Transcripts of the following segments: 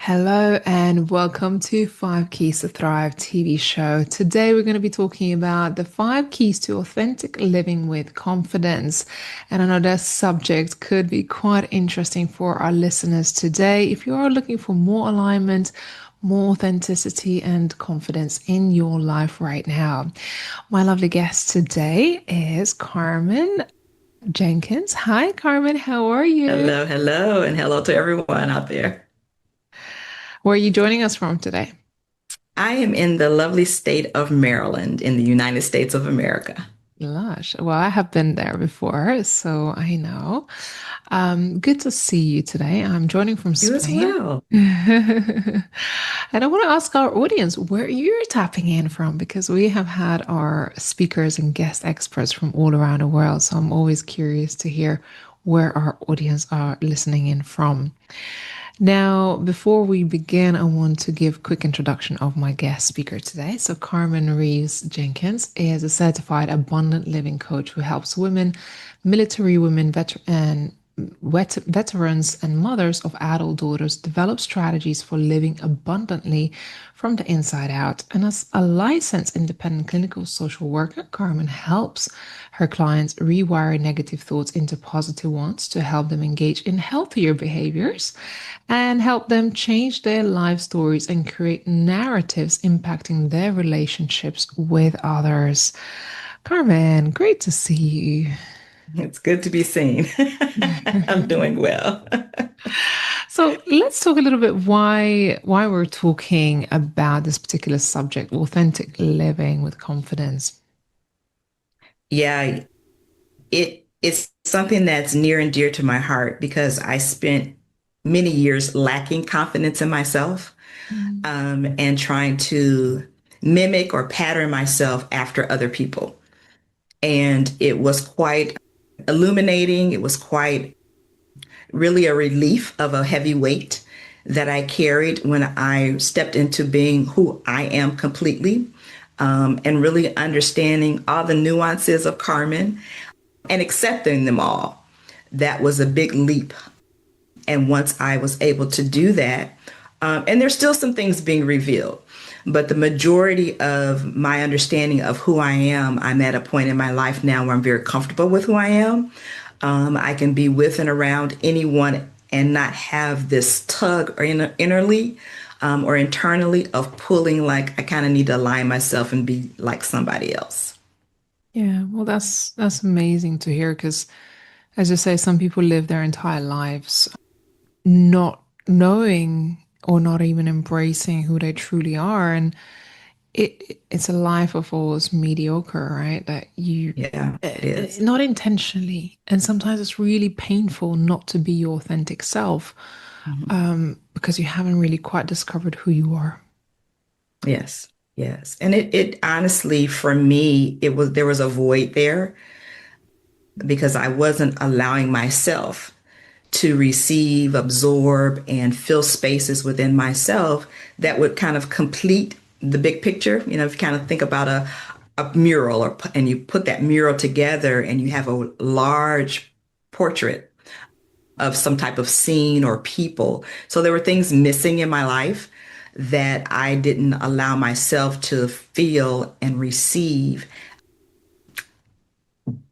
Hello and welcome to Five Keys to Thrive TV show. Today we're going to be talking about the five keys to authentic living with confidence. And I know that subject could be quite interesting for our listeners today. If you are looking for more alignment, more authenticity and confidence in your life right now. My lovely guest today is Karmin Jenkins. Hi, Carmen. How are you? Hello, hello, and hello to everyone out there. Where are you joining us from today? I am in the lovely state of Maryland in the United States of America. Lush. Well, I have been there before, so I know. Good to see you today. I'm joining from You as Spain. well. And I want to ask our audience where you're tapping in from because we have had our speakers and guest experts from all around the world. So I'm always curious to hear where our audience are listening in from. Now, before we begin, I want to give a quick introduction of my guest speaker today. So, Karmin Reeves Jenkins is a certified abundant living coach who helps women, military women, veterans, and mothers of adult daughters develop strategies for living abundantly from the inside out. And as a licensed independent clinical social worker, Carmen helps her clients rewire negative thoughts into positive ones to help them engage in healthier behaviors and help them change their life stories and create narratives impacting their relationships with others. Carmen, great to see you. It's good to be seen. I'm doing well. So let's talk a little bit why we're talking about this particular subject, authentic living with confidence. Yeah, it's something that's near and dear to my heart because I spent many years lacking confidence in myself, Mm. and trying to mimic or pattern myself after other people. And it was quite illuminating. It was quite really a relief of a heavy weight that I carried when I stepped into being who I am completely, and really understanding all the nuances of Carmen and accepting them all. That was a big leap. And once I was able to do that, and there's still some things being revealed, but the majority of my understanding of who I am, I'm at a point in my life now where I'm very comfortable with who I am. I can be with and around anyone and not have this tug or innerly, or internally of pulling like I kind of need to align myself and be like somebody else. Yeah, well, that's amazing to hear because, as you say, some people live their entire lives not knowing or not even embracing who they truly are, and it's a life of always mediocre, right? That you Yeah, it is. not intentionally, and sometimes it's really painful not to be your authentic self, Mhm. because you haven't really quite discovered who you are. Yes, yes. And it honestly, for me, there was a void there because I wasn't allowing myself to receive, absorb, and fill spaces within myself that would kind of complete the big picture. You know, if you kind of think about a mural and you put that mural together and you have a large portrait of some type of scene or people. So there were things missing in my life that I didn't allow myself to feel and receive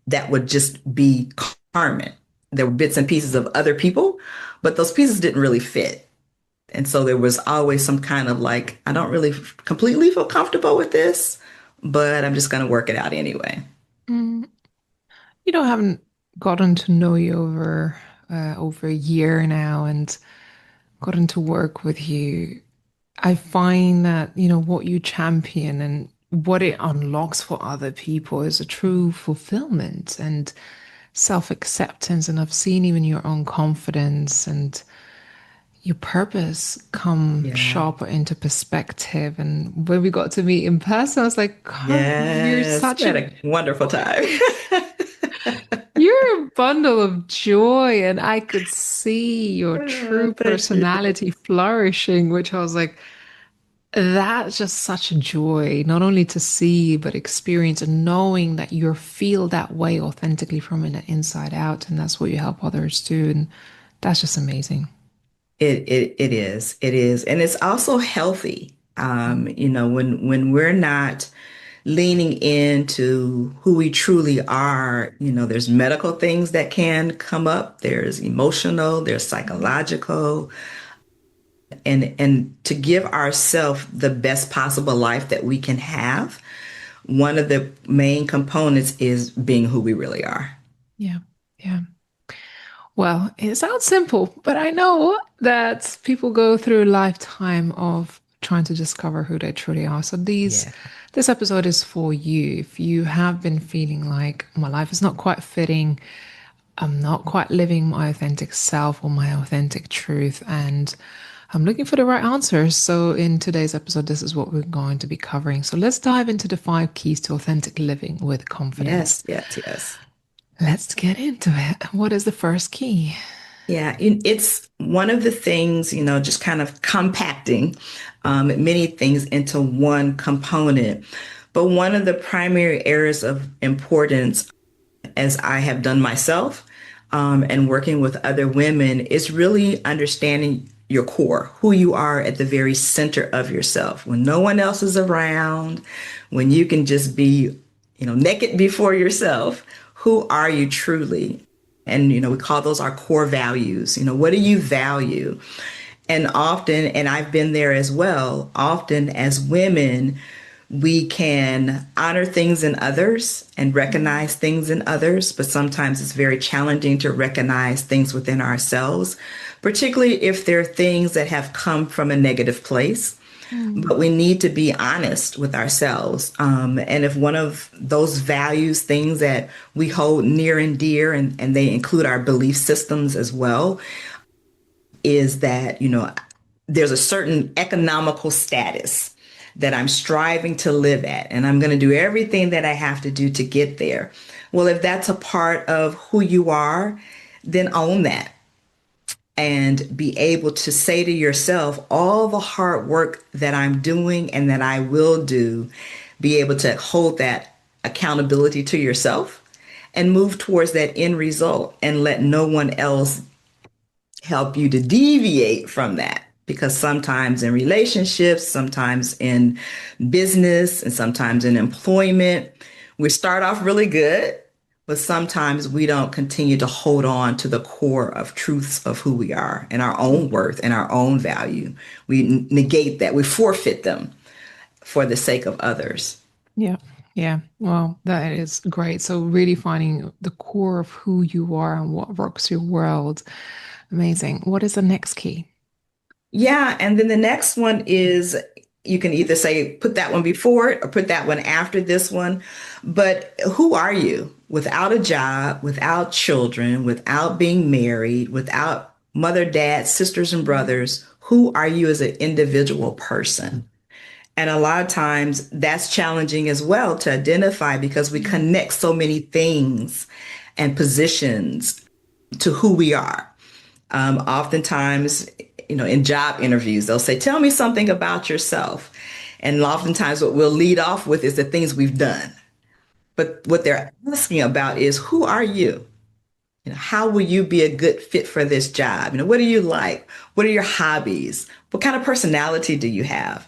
that would just be Carmen. There were bits and pieces of other people, but those pieces didn't really fit. And so there was always some kind of like, I don't really completely feel comfortable with this, but I'm just going to work it out anyway. Mm, I haven't gotten to know you over a year now, and gotten to work with you. I find that, what you champion and what it unlocks for other people is a true fulfillment and self-acceptance. And I've seen even your own confidence and your purpose come Yeah. sharper into perspective. And when we got to meet in person, I was like, Carmen, you're Yes. We such had a a wonderful time. you're a bundle of joy. And I could see your true Thank you. personality flourishing, which I was like, that's just such a joy, not only to see, but experience and knowing that you feel that way authentically from the inside out. And that's what you help others do. And that's just amazing. It is. It is. And it's also healthy. Mm. When we're not leaning into who we truly are, there's medical things that can come up, there's emotional, there's Mhm. psychological, and to give ourselves the best possible life that we can have, one of the main components is being who we really are. Yeah. Yeah. Well, it sounds simple, but I know that people go through a lifetime of trying to discover who they truly are. So Yeah. this episode is for you. If you have been feeling like my life is not quite fitting, I'm not quite living my authentic self or my authentic truth, and I'm looking for the right answers. So in today's episode, this is what we're going to be covering. So let's dive into the 5 keys to authentic living with confidence. Yes, yes, yes. Let's get into it. What is the first key? Yeah, it's one of the things, just kind of compacting many things into one component. But one of the primary areas of importance, as I have done myself, and working with other women, is really understanding your core, who you are at the very center of yourself. When no one else is around, when you can just be, naked before yourself, who are you truly? And, we call those our core values. What do you value? And often, and I've been there as well, often as women, we can honor things in others and Mm, recognize things in others, but sometimes it's very challenging to recognize things within ourselves, particularly if they're things that have come from a negative place. mm, But we need to be honest with ourselves. And if one of those values, things that we hold near and dear, and they include our belief systems as well, is that, there's a certain economical status that I'm striving to live at, and I'm going to do everything that I have to do to get there. Well, if that's a part of who you are, then own that and be able to say to yourself, all the hard work that I'm doing and that I will do, be able to hold that accountability to yourself and move towards that end result and let no one else help you to deviate from that. Because sometimes in relationships, sometimes in business, and sometimes in employment, we start off really good, but sometimes we don't continue to hold on to the core of truths of who we are and our own worth and our own value. We negate that, we forfeit them for the sake of others. yeah. Yeah. Well, that is great. So really finding the core of who you are and what rocks your world. Amazing. What is the next key? Yeah, and then the next one is you can either say put that one before it or put that one after this one. But who are you without a job, without children, without being married, without mother, dad, sisters, and brothers? Who are you as an individual person? And a lot of times that's challenging as well to identify because we Mm, connect so many things and positions to who we are. Oftentimes, in job interviews, they'll say, tell me something about yourself. And oftentimes, what we'll lead off with is the things we've done. But what they're asking about is, who are you? How will you be a good fit for this job? What do you like? What are your hobbies? What kind of personality do you have?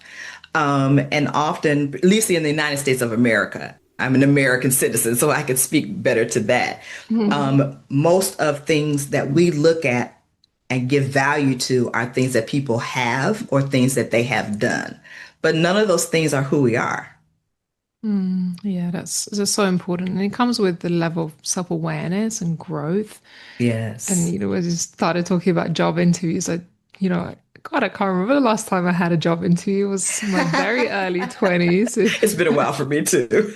And often, at least in the United States of America, I'm an American citizen, so I could speak better to that. mm, Most of things that we look at and give value to are things that people have or things that they have done. But none of those things are who we are. yeah, that's just so important. And it comes with the level of self-awareness and growth. And, Yes. when you started talking about job interviews, God, I can't remember the last time I had a job interview. It was my very early 20s. It's been a while for me too.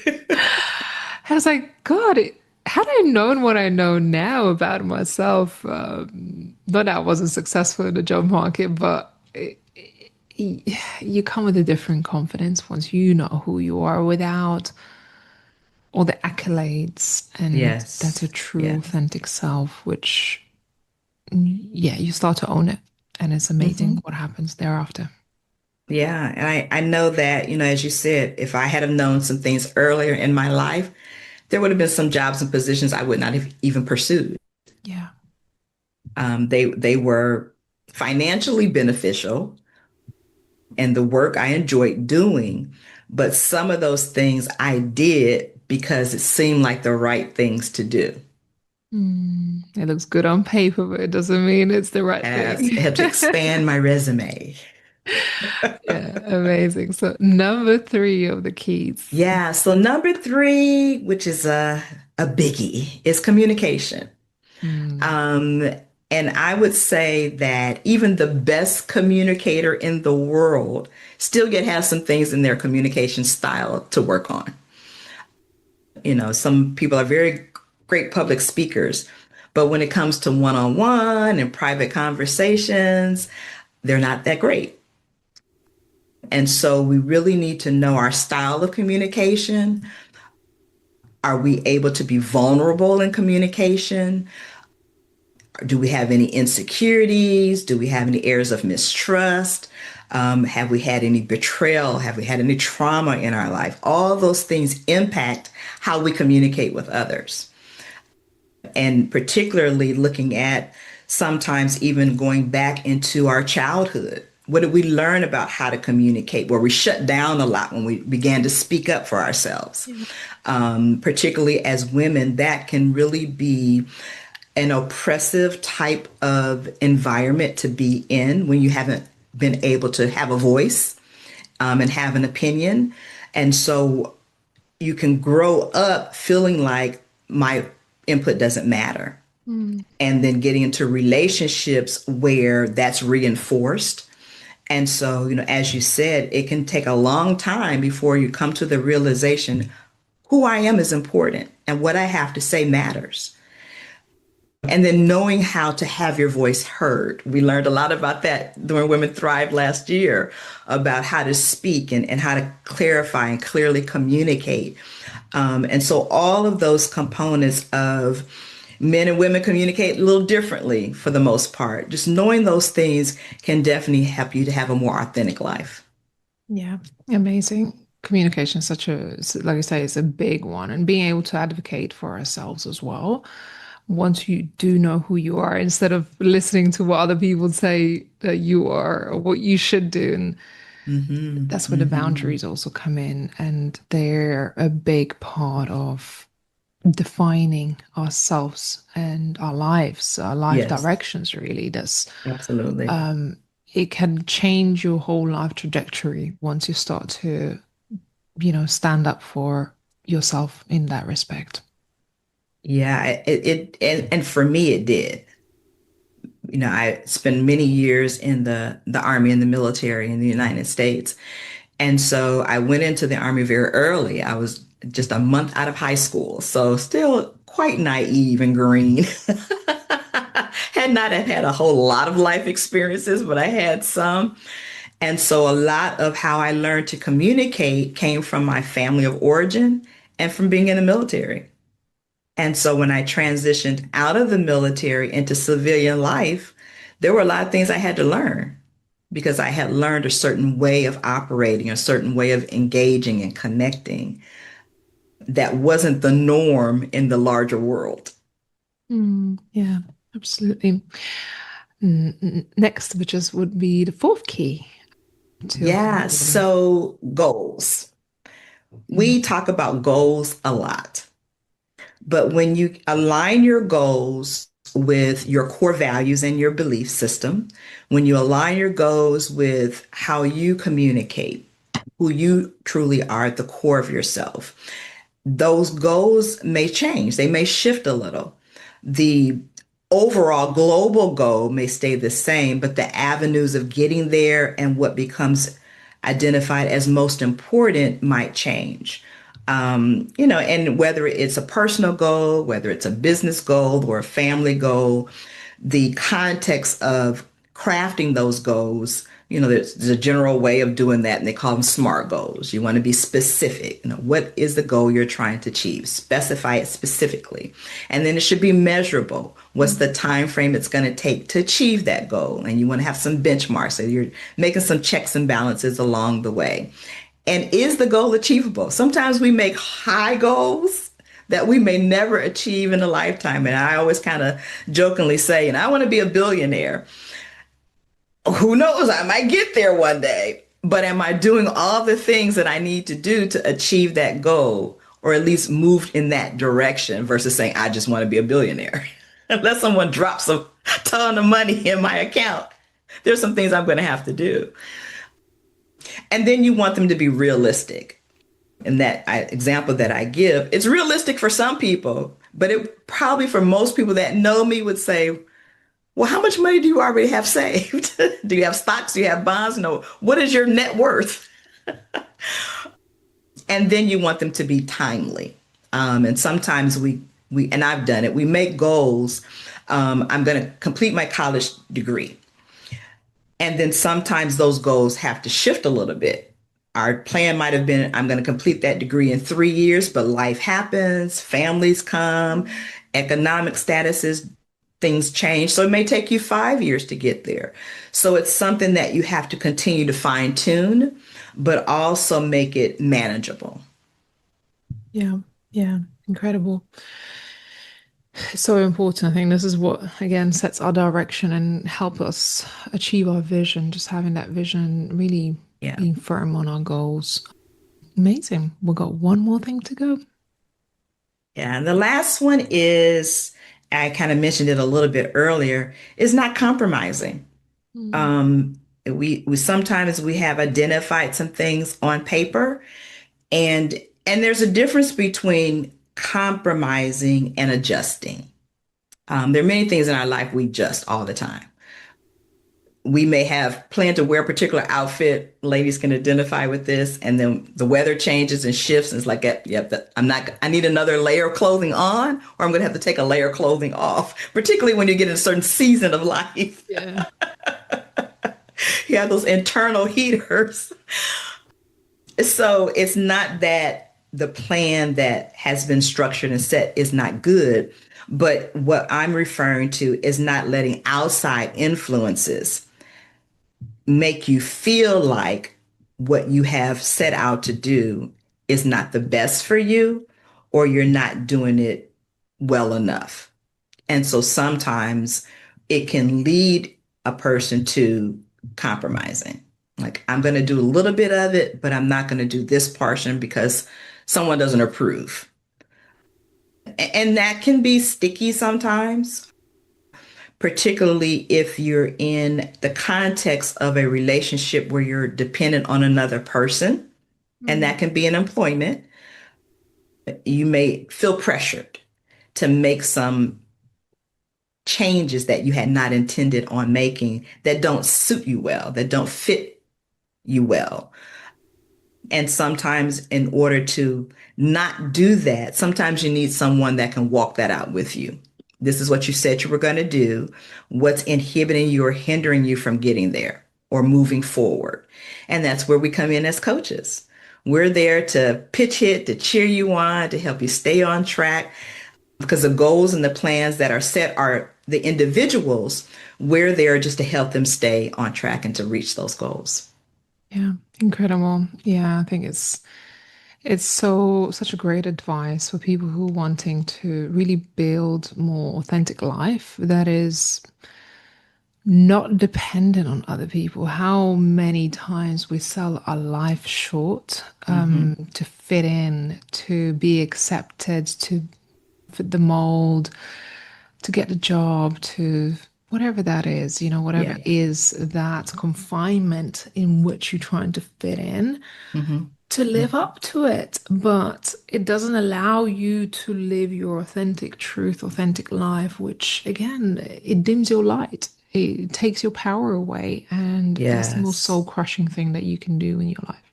I was like, God, had I known what I know now about myself, not that I wasn't successful in the job market, but you come with a different confidence once you know who you are without all the accolades. And that's a Yes. true, Yes. authentic self, which, yeah, you start to own it. And it's amazing Hmm. what happens thereafter. Yeah. And I know that, as you said, if I had have known some things earlier in my life, there would have been some jobs and positions I would not have even pursued. Yeah. They were. financially beneficial and the work I enjoyed doing. But some of those things I did because it seemed like the right things to do. It looks good on paper, but it doesn't mean it's the right As thing. helped to expand my resume. Yeah, amazing. So, number three of the keys. Yeah, so number three, which is a biggie, is communication. Mm, Um, and I would say that even the best communicator in the world still yet has some things in their communication style to work on. You know, some people are very great public speakers, but when it comes to one-on-one and private conversations, they're not that great. And so we really need to know our style of communication. Are we able to be vulnerable in communication? Do we have any insecurities? Do we have any areas of mistrust? Have we had any betrayal? Have we had any trauma in our life? All those things impact how we communicate with others. And particularly looking at sometimes even going back into our childhood. What did we learn about how to communicate? Where we shut down a lot when we began to speak up for ourselves. yeah. Particularly as women, that can really be an oppressive type of environment to be in when you haven't been able to have a voice and have an opinion. And so you can grow up feeling like my input doesn't matter. Mm, And then getting into relationships where that's reinforced. And so, you know, as you said, it can take a long time before you come to the realization who I am is important and what I have to say matters. And then knowing how to have your voice heard. We learned a lot about that during Women Thrive last year about how to speak and how to clarify and clearly communicate. And so all of those components of men and women communicate a little differently for the most part. Just knowing those things can definitely help you to have a more authentic life. yeah, amazing. Communication is such a, like I say, it's a big one, and being able to advocate for ourselves as well. Once you do know who you are, instead of listening to what other people say that you are or what you should do. And Hmm. that's where the Hmm. boundaries also come in, and they're a big part of defining ourselves and our life Yes, directions, really. That's absolutely. um it can change your whole life trajectory once you start to, stand up for yourself in that respect. Yeah, and for me it did. You know, I spent many years in the Army and the military in the United States. And so I went into the Army very early. I was just a month out of high school, so still quite naive and green. Had not had a whole lot of life experiences, but I had some. And so a lot of how I learned to communicate came from my family of origin and from being in the military. And so when I transitioned out of the military into civilian life, there were a lot of things I had to learn because I had learned a certain way of operating, a certain way of engaging and connecting that wasn't the norm in the larger world. Yeah, absolutely. Next, which is would be the fourth key to Yeah, authentic living. so goals. Mm, We talk about goals a lot, but when you align your goals with your core values and your belief system, when you align your goals with how you communicate, who you truly are at the core of yourself, those goals may change. They may shift a little. The overall global goal may stay the same, but the avenues of getting there and what becomes identified as most important might change. You know, and whether it's a personal goal, whether it's a business goal or a family goal, the context of crafting those goals, you know, there's a general way of doing that, and they call them SMART goals. You want to be specific. You know, what is the goal you're trying to achieve? Specify it specifically. And then it should be measurable. What's mm, the time frame it's going to take to achieve that goal? And you want to have some benchmarks. So you're making some checks and balances along the way. And is the goal achievable? Sometimes we make high goals that we may never achieve in a lifetime. And I always kind of jokingly say, and I want to be a billionaire. Who knows? I might get there one day. But am I doing all the things that I need to do to achieve that goal, or at least move in that direction versus saying, I just want to be a billionaire? Unless someone drops a ton of money in my account, there's some things I'm going to have to do. And then you want them to be realistic. And example that I give, it's realistic for some people, but it probably for most people that know me would say, well, how much money do you already have saved? Do you have stocks? Do you have bonds? No. What is your net worth? And then you want them to be timely. And sometimes and I've done it, we make goals. I'm going to complete my college degree. And then sometimes those goals have to shift a little bit. Our plan might have been, I'm going to complete that degree in 3 years, but life happens, families come, economic statuses, things change. So it may take you 5 years to get there. So it's something that you have to continue to fine tune, but also make it manageable. Yeah, yeah, incredible. It's so important. I think this is what, again, sets our direction and help us achieve our vision. Just having that vision, really Yeah. being firm on our goals. Amazing. We've got one more thing to go. Yeah. And the last one is, I kind of mentioned it a little bit earlier, is not compromising. Mm, Um, we sometimes we have identified some things on paper, and there's a difference between compromising and adjusting. There are many things in our life we adjust all the time. We may have planned to wear a particular outfit. Ladies can identify with this, and then the weather changes and shifts, and it's like, yep, I'm not. I need another layer of clothing on, or I'm going to have to take a layer of clothing off. Particularly when you get in a certain season of life, yeah. you have those internal heaters. So it's not that the plan that has been structured and set is not good, but what I'm referring to is not letting outside influences make you feel like what you have set out to do is not the best for you, or you're not doing it well enough. And so sometimes it can lead a person to compromising. Like, I'm going to do a little bit of it, but I'm not going to do this portion because someone doesn't approve. And that can be sticky sometimes, particularly if you're in the context of a relationship where you're dependent on another person, and Mm, that can be in employment. You may feel pressured to make some changes that you had not intended on making, that don't suit you well, that don't fit you well. And sometimes, in order to not do that, sometimes you need someone that can walk that out with you. This is what you said you were going to do. What's inhibiting you or hindering you from getting there or moving forward? And that's where we come in as coaches. We're there to pitch hit, to cheer you on, to help you stay on track, because the goals and the plans that are set are the individuals. We're there just to help them stay on track and to reach those goals. yeah, incredible. Yeah, I think it's so such a great advice for people who are wanting to really build more authentic life that is not dependent on other people. How many times we sell our life short Hmm. to fit in, to be accepted, to fit the mold, to get a job, to whatever that is, whatever Yeah. is that confinement in which you're trying to fit in, Hmm. to live up to it. But it doesn't allow you to live your authentic truth, authentic life, which again, it dims your light. It takes your power away. And that's the most Yes, soul crushing thing that you can do in your life.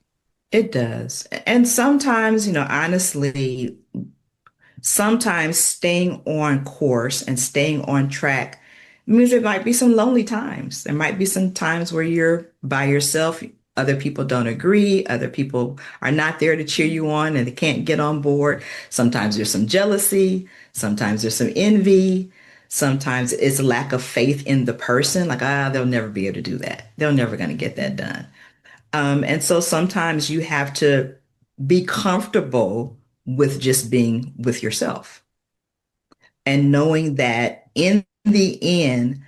it does. And sometimes, honestly, sometimes staying on course and staying on track means there might be some lonely times. There might be some times where you're by yourself. Other people don't agree. Other people are not there to cheer you on and they can't get on board. Sometimes there's some jealousy. Sometimes there's some envy. Sometimes it's a lack of faith in the person. Like, they'll never be able to do that. They're never going to get that done. And so sometimes you have to be comfortable with just being with yourself and knowing that in the end,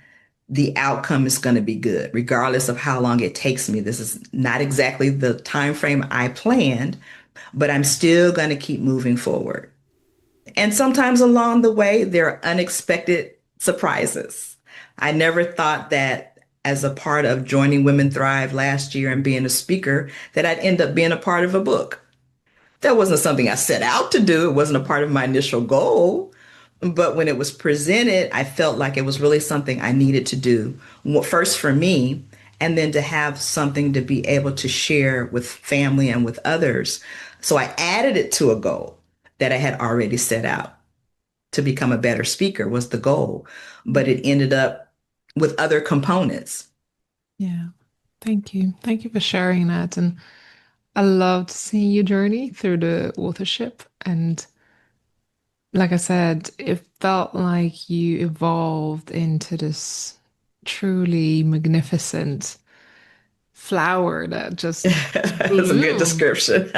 the outcome is going to be good, regardless of how long it takes me. This is not exactly the time frame I planned, but I'm still going to keep moving forward. And sometimes along the way, there are unexpected surprises. I never thought that as a part of joining Women Thrive last year and being a speaker, that I'd end up being a part of a book. That wasn't something I set out to do. It wasn't a part of my initial goal. But when it was presented, I felt like it was really something I needed to do. Well, first for me, and then to have something to be able to share with family and with others. So I added it to a goal that I had already set out. To become a better speaker was the goal, but it ended up with other components. Yeah. Thank you. Thank you for sharing that. And I loved seeing your journey through the authorship. And like I said, it felt like you evolved into this truly magnificent flower that just That's a good bloomed. description.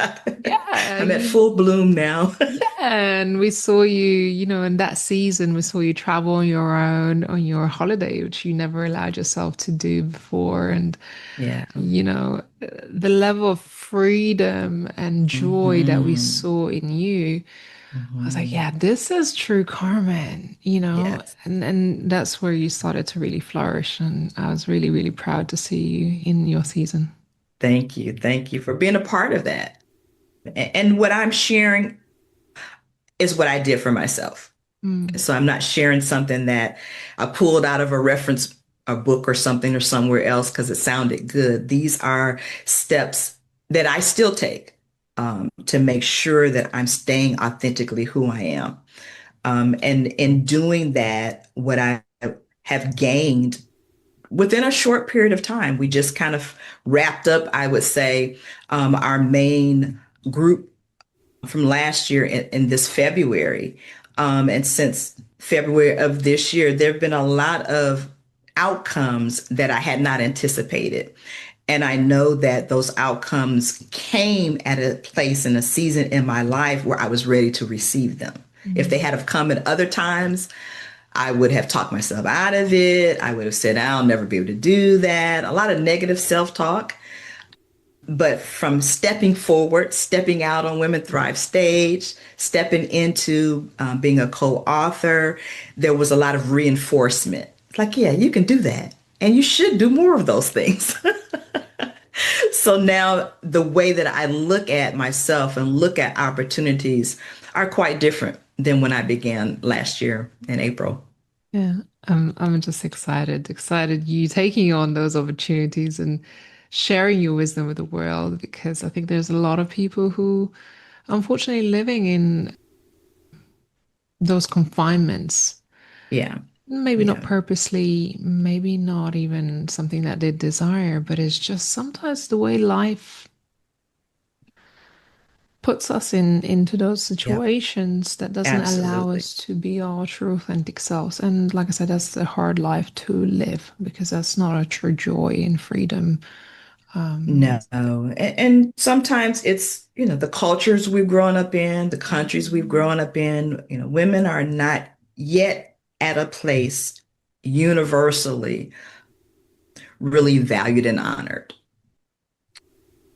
Yeah, I'm at full bloom now. yeah, and we saw you, in that season, we saw you travel on your own on your holiday, which you never allowed yourself to do before. And, Yeah. the level of freedom and joy that we Hmm. saw in you, I was like, Hmm. yeah, this is true Carmen, Yes. and that's where you started to really flourish. And I was really, really proud to see you in your season. Thank you. Thank you for being a part of that. And what I'm sharing is what I did for myself. Mm, So I'm not sharing something that I pulled out of a reference, a book or something or somewhere else because it sounded good. These are steps that I still take to make sure that I'm staying authentically who I am. And in doing that, what I have gained within a short period of time, we just kind of wrapped up, I would say, our main group from last year in this February. And since February of this year, there have been a lot of outcomes that I had not anticipated. And I know that those outcomes came at a place in a season in my life where I was ready to receive them. If they mm, had have come at other times, I would have talked myself out of it. I would have said, I'll never be able to do that. A lot of negative self-talk. But from stepping forward, stepping out on Women Thrive stage, stepping into being a co-author, there was a lot of reinforcement. It's like, yeah, you can do that. And you should do more of those things. So now the way that I look at myself and look at opportunities are quite different than when I began last year in April. yeah, I'm just excited you taking on those opportunities and sharing your wisdom with the world, because I think there's a lot of people who unfortunately living in those confinements, Yeah. maybe not Yeah. purposely, maybe not even something that they desire, but it's just sometimes the way life puts us into those Yep. situations that doesn't allow Absolutely. us to be our true authentic selves. And like I said, that's a hard life to live because that's not a true joy and freedom. No. And sometimes it's, the cultures we've grown up in, the countries we've grown up in, women are not yet at a place universally really valued and honored.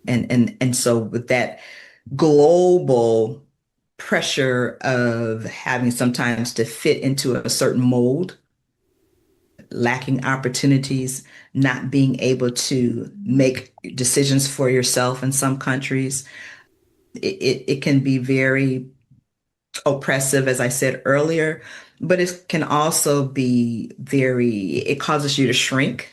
And so with that global pressure of having sometimes to fit into a certain mold, lacking opportunities, not being able to make decisions for yourself in some countries, it can be very oppressive, as I said earlier, but it can also be it causes you to shrink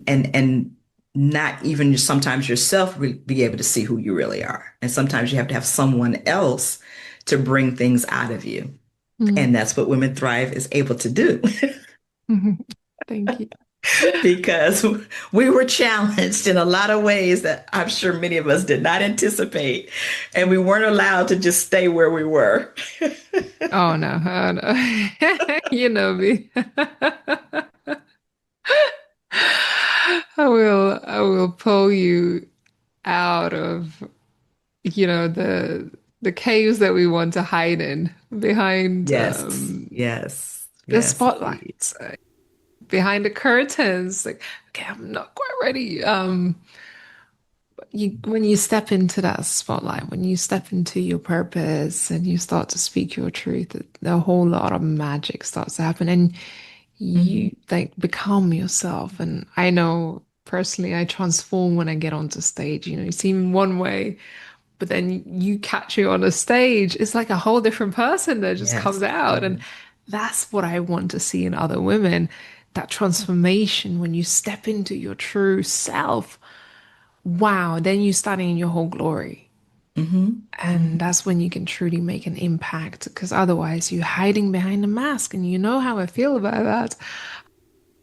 and not even sometimes yourself be able to see who you really are. And sometimes you have to have someone else to bring things out of you. Mm. And that's what Women Thrive is able to do. Thank you. Because we were challenged in a lot of ways that I'm sure many of us did not anticipate. And we weren't allowed to just stay where we were. Oh no, oh no. You know me. I will pull you out of, the caves that we want to hide in behind Yes, yes, the yes, indeed. spotlights. behind the curtains. Like, okay, I'm not quite ready. You when you step into that spotlight, when you step into your purpose and you start to speak your truth, a whole lot of magic starts to happen, and Hmm. you like become yourself. And I know personally, I transform when I get onto stage. You seem one way, but then you catch you on a stage, it's like a whole different person that just comes Yes. out. And that's what I want to see in other women, that transformation when you step into your true self. Wow, then you're standing in your whole glory. Hmm. And that's when you can truly make an impact, because otherwise you're hiding behind a mask. And you know how I feel about that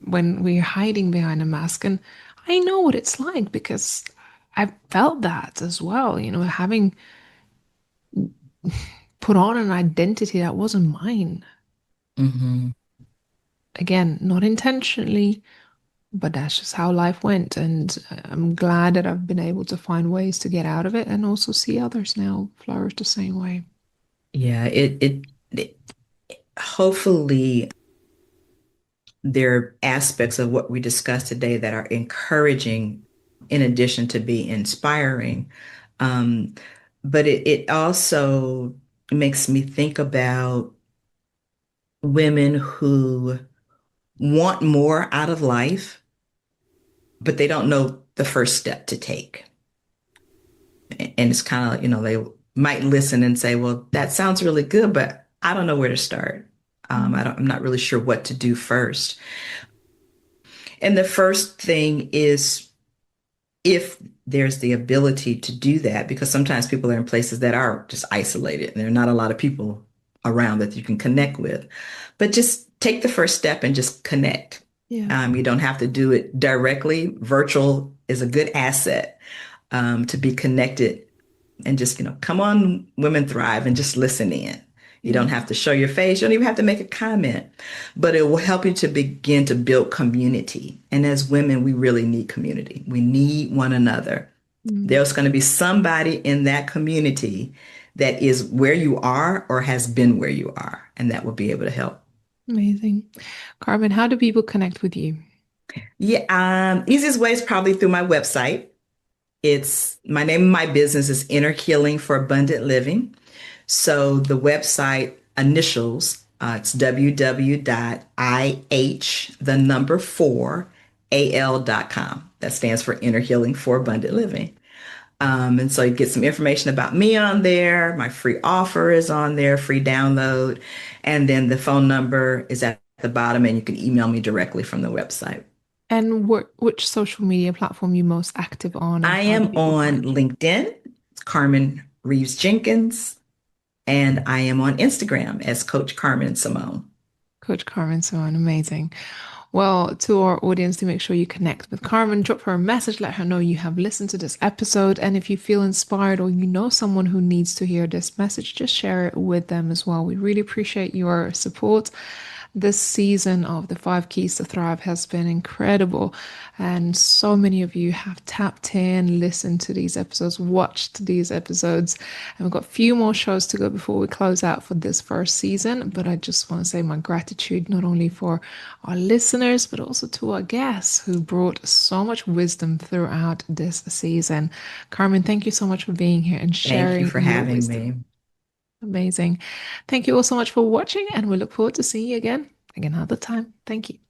when we're hiding behind a mask. And I know what it's like because I felt that as well, having put on an identity that wasn't mine. Hmm. Again, not intentionally, but that's just how life went. And I'm glad that I've been able to find ways to get out of it and also see others now flourish the same way. Yeah, it hopefully there are aspects of what we discussed today that are encouraging in addition to be inspiring. Um, but it also makes me think about women who want more out of life, but they don't know the first step to take. And it's kind of, they might listen and say, well, that sounds really good, but I don't know where to start. Mm. I'm not really sure what to do first. And the first thing is if there's the ability to do that, because sometimes people are in places that are just isolated and there are not a lot of people around that you can connect with. But just take the first step and just connect. Yeah. You don't have to do it directly. Virtual is a good asset to be connected and just, come on, Women Thrive and just listen in. You don't Yeah. have to show your face. You don't even have to make a comment, but it will help you to begin to build community. And as women, we really need community. We need one another. Mm. There's going to be somebody in that community that is where you are or has been where you are, and that will be able to help. Amazing. Carmen, how do people connect with you? Yeah, easiest way is probably through my website. It's my name of my business is Inner Healing for Abundant Living. So the website initials, it's www.ih, the number four, al.com. That stands for Inner Healing for Abundant Living. And so you get some information about me on there. My free offer is on there, free download. And then the phone number is at the bottom, and you can email me directly from the website. And which social media platform you most active on, and I how do am people on find you? LinkedIn, it's Karmin Reeves Jenkins, and I am on Instagram as Coach Carmen Simone. Coach Carmen Simone, amazing. Well, to our audience, to make sure you connect with Carmen, drop her a message, let her know you have listened to this episode. And if you feel inspired or you know someone who needs to hear this message, just share it with them as well. We really appreciate your support. This season of the Five Keys to Thrive has been incredible. And so many of you have tapped in, listened to these episodes, watched these episodes. And we've got a few more shows to go before we close out for this first season. But I just want to say my gratitude not only for our listeners, but also to our guests who brought so much wisdom throughout this season. Carmen, thank you so much for being here and Thank you sharing for your having wisdom. me. Amazing. Thank you all so much for watching, and we look forward to seeing you again another time. Thank you.